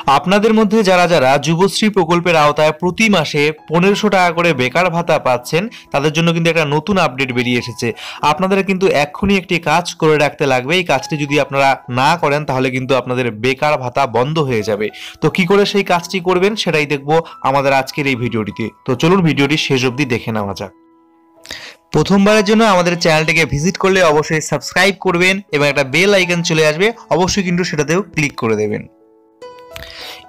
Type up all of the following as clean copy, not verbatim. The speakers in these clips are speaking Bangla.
আপনাদের মধ্যে যারা যারা যুবশ্রী প্রকল্পের আওতায় প্রতি মাসে 1500 টাকা করে বেকার ভাতা পাচ্ছেন, তাদের জন্য কিন্তু একটা নতুন আপডেট বেরিয়ে এসেছে। আপনাদের কিন্তু এক্ষুনি একটি কাজ করে রাখতে লাগবে। এই কাজটি যদি আপনারা না করেন তাহলে কিন্তু আপনাদের বেকার ভাতা বন্ধ হয়ে যাবে। তো কি করে সেই কাজটি করবেন সেটাই দেখবো আমাদের আজকের এই ভিডিওটিতে। তো চলুন ভিডিওটি শেষ অবধি দেখে নেওয়া যাক। প্রথমবারের জন্য আমাদের চ্যানেলটিকে ভিজিট করলে অবশ্যই সাবস্ক্রাইব করবেন এবং একটা বেল আইকন চলে আসবে, অবশ্যই কিন্তু সেটাতেও ক্লিক করে দেবেন।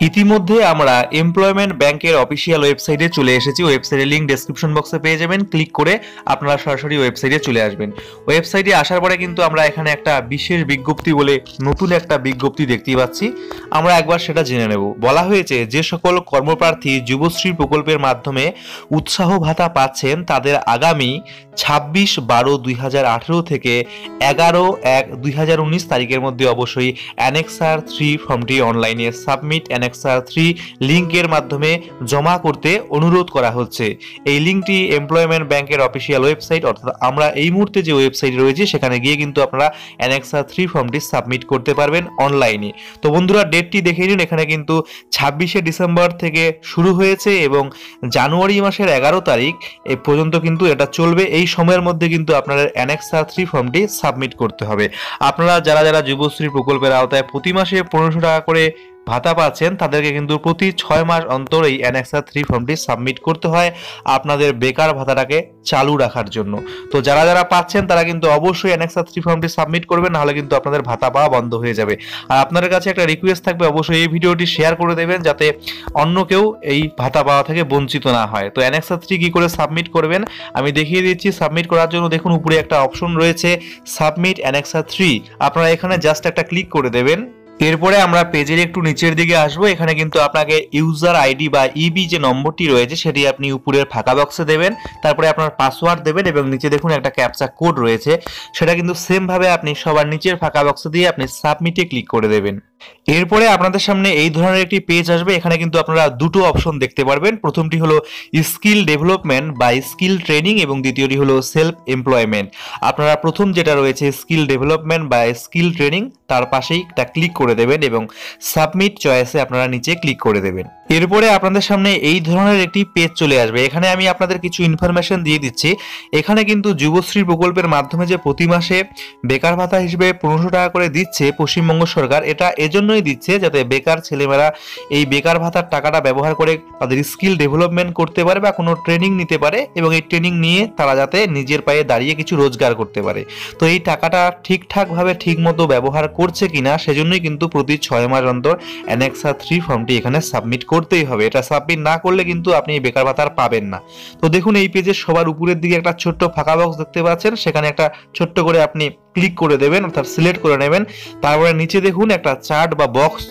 ইতিমধ্যে আমরা এমপ্লয়মেন্ট ব্যাংকের অফিসিয়াল ওয়েবসাইটে চলে এসেছি। ওয়েবসাইটের লিংক ডেসক্রিপশন বক্সে পেয়ে যাবেন, ক্লিক করে আপনারা সরাসরি ওয়েবসাইটে চলে আসবেন। ওয়েবসাইটে আসার পরে কিন্তু আমরা এখানে একটা বিশেষ বিজ্ঞপ্তি বলে নতুন একটা বিজ্ঞপ্তি দেখতে পাচ্ছি, আমরা একবার সেটা জেনে নেব। বলা হয়েছে যে সকল কর্মপ্রার্থী যুবশ্রী প্রকল্পের মাধ্যমে উৎসাহ ভাতা পাচ্ছেন তাদের আগামী 26/12/2018 থেকে 11/1/2019 তারিখের মধ্যে অবশ্যই অ্যানেক্সার 3 ফর্মটি অনলাইনে সাবমিট অ্যানেক্সার 3 লিংকের মাধ্যমে জমা করতে অনুরোধ করা হচ্ছে। এই লিংকটি এমপ্লয়মেন্ট ব্যাংকের অফিসিয়াল ওয়েবসাইট, অর্থাৎ আমরা এই মুহূর্তে যে ওয়েবসাইট রয়েছে সেখানে গিয়ে কিন্তু আপনারা অ্যানেক্সার 3 ফর্মটি সাবমিট করতে পারবেন অনলাইনে। তো বন্ধুরা, ডেটটি দেখে নিন। এখানে কিন্তু 26শে ডিসেম্বর থেকে শুরু হয়েছে এবং জানুয়ারি মাসের 11 তারিখ এই পর্যন্ত কিন্তু এটা চলবে। এই সময়ের মধ্যে কিন্তু আপনাদের অ্যানেক্সার 3 ফর্মটি সাবমিট করতে হবে। আপনারা যারা যারা যুবশ্রী প্রকল্পের আওতায় প্রতি মাসে 1500 টাকা করে ভাতা পাচ্ছেন তাদেরকে কিন্তু প্রতি 6 মাস অন্তর এই অ্যানেক্সার 3 ফর্মটি সাবমিট করতে হয় আপনাদের বেকার ভাতাটাকে চালু রাখার জন্য। তো যারা যারা পাচ্ছেন তারা কিন্তু অবশ্যই অ্যানেক্সার 3 ফর্মটি সাবমিট করবেন, নাহলে কিন্তু আপনাদের ভাতা পাওয়া বন্ধ হয়ে যাবে। আর আপনাদের কাছে একটা রিকোয়েস্ট থাকবে, অবশ্যই এই ভিডিওটি শেয়ার করে দেবেন যাতে অন্য কেউ এই ভাতা পাওয়া থেকে বঞ্চিত না হয়। তো অ্যানেক্সার 3 কি করে সাবমিট করবেন আমি দেখিয়ে দিচ্ছি। সাবমিট করার জন্য দেখুন উপরে একটা অপশন রয়েছে সাবমিট অ্যানেক্সার 3, আপনারা এখানে জাস্ট একটা ক্লিক করে দেবেন। এরপরে আমরা পেজের একটু নিচের দিকে আসবো। এখানে কিন্তু আপনাকে ইউজার আইডি বা ইবি যে নম্বরটি রয়েছে সেটি আপনি উপরের ফাঁকা বক্সে দেবেন, তারপরে আপনার পাসওয়ার্ড দেবেন এবং নিচে দেখুন একটা ক্যাপচা কোড রয়েছে, সেটা কিন্তু সেম ভাবে আপনি সবার নিচের ফাঁকা বক্সে দিয়ে আপনি সাবমিটে ক্লিক করে দেবেন। এরপরে আপনাদের সামনে এই ধরনের একটি পেজ আসবে। এখানে কিন্তু আপনারা দুটো অপশন দেখতে পারবেন। প্রথমটি হলো স্কিল ডেভেলপমেন্ট বা স্কিল ট্রেনিং এবং দ্বিতীয়টি হলো সেলফ এমপ্লয়মেন্ট। আপনারা প্রথম যেটা রয়েছে স্কিল ডেভেলপমেন্ট বা স্কিল ট্রেনিং তার পাশেই একটা ক্লিক করে দেবেন এবং সাবমিট চয়েসে আপনারা নিচে ক্লিক করে দেবেন। এরপরে আপনাদের সামনে এই ধরনের একটি পেজ চলে আসবে। এখানে আমি আপনাদের কিছু ইনফরমেশন দিয়ে দিচ্ছি। এখানে কিন্তু যুবশ্রী প্রকল্পের মাধ্যমে যে প্রতি মাসে বেকার ভাতা হিসেবে 1500 টাকা করে দিচ্ছে পশ্চিমবঙ্গ সরকার, এটা এজন্যই দিচ্ছে যাতে বেকার ছেলেমেয়েরা এই বেকার ভাতার টাকাটা ব্যবহার করে তাদের স্কিল ডেভেলপমেন্ট করতে পারে বা কোনো ট্রেনিং নিতে পারে এবং এই ট্রেনিং নিয়ে তারা যাতে নিজের পায়ে দাঁড়িয়ে কিছু রোজগার করতে পারে। তো এই টাকাটা ঠিকঠাকভাবে ঠিকমতো ব্যবহার করছে কিনা সেজন্যই কিন্তু প্রতি 6 মাস অন্তর অ্যানেক্সার 3 ফর্মটি এখানে সাবমিট করতেই হবে। এটা সাবমিট না করলে কিন্তু আপনি বেকার ভাতা পাবেন না। তো দেখুন এই পেজের সবার উপরের দিকে একটা ছোট্ট ফাঁকা বক্স দেখতে পাচ্ছেন, সেখানে একটা ছোট্ট করে আপনি ক্লিক করে দেবেন, অর্থাৎ সিলেক্ট করে নেবেন। তারপরে নিচে দেখুন একটা চার্ট বা বক্স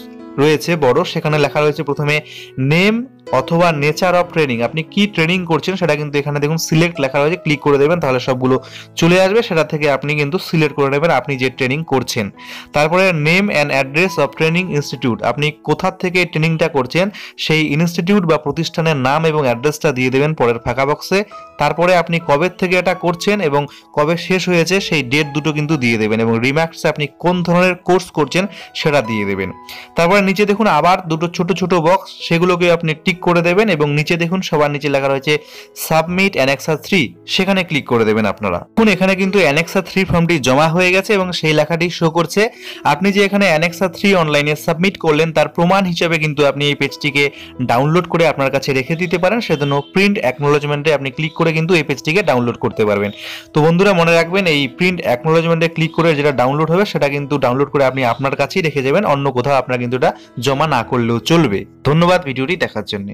রয়েছে বড়, সেখানে লেখা রয়েছে প্রথমে নেম অথবা নেচার অফ ট্রেনিং। আপনি কি ট্রেনিং করছেন সেটা কিন্তু এখানে দেখুন সিলেক্ট লেখা রয়েছে, ক্লিক করে দেবেন, তাহলে সবগুলো চলে আসবে। সেটা থেকে আপনি কিন্তু সিলেক্ট করে নেবেন আপনি যে ট্রেনিং করছেন। তারপরে name and address of training institute, আপনি কোথা থেকে ট্রেনিংটা করছেন সেই ইনস্টিটিউট বা প্রতিষ্ঠানের নাম এবং অ্যাড্রেসটা দিয়ে দেবেন পরের ফাঁকা বক্সে। তারপরে আপনি কবে থেকে এটা করছেন এবং কবে শেষ হয়েছে সেই ডেট দুটো কিন্তু দিয়ে দেবেন এবং রিমার্কসে আপনি কোন ধরনের কোর্স করছেন সেটা দিয়ে দেবেন। তারপরে নিচে দেখুন আবার দুটো ছোট ছোট বক্স, সেগুলোকে আপনি টিক করে দেবেন এবং নিচে দেখুন সবার নিচে লেখা রয়েছে সাবমিট অ্যানেক্সার 3, সেখানে ক্লিক করে দেবেন আপনারা। দেখুন এখানে কিন্তু অ্যানেক্সার 3 ফর্মটি জমা হয়ে গেছে এবং সেই লেখাটি শো করছে। আপনি যে এখানে অ্যানেক্সার 3 অনলাইনে সাবমিট করলেন তার প্রমাণ হিসেবে কিন্তু আপনি এই পেজটিকে ডাউনলোড করে আপনার কাছে রেখে দিতে পারেন। সেজন্য প্রিন্ট অ্যাকনোলেজমেন্টে আপনি ক্লিক করে কিন্তু এই পেজটিকে ডাউনলোড করতে পারবেন। তো বন্ধুরা মনে রাখবেন, এই প্রিন্ট অ্যাকনোলেজমেন্টে ক্লিক করে যেটা ডাউনলোড হবে সেটা কিন্তু ডাউনলোড করে আপনি আপনার কাছেই রেখে যাবেন, অন্য কোথাও আপনার কিন্তু এটা জমা না করলেও চলবে। ধন্যবাদ ভিডিওটি দেখার জন্য।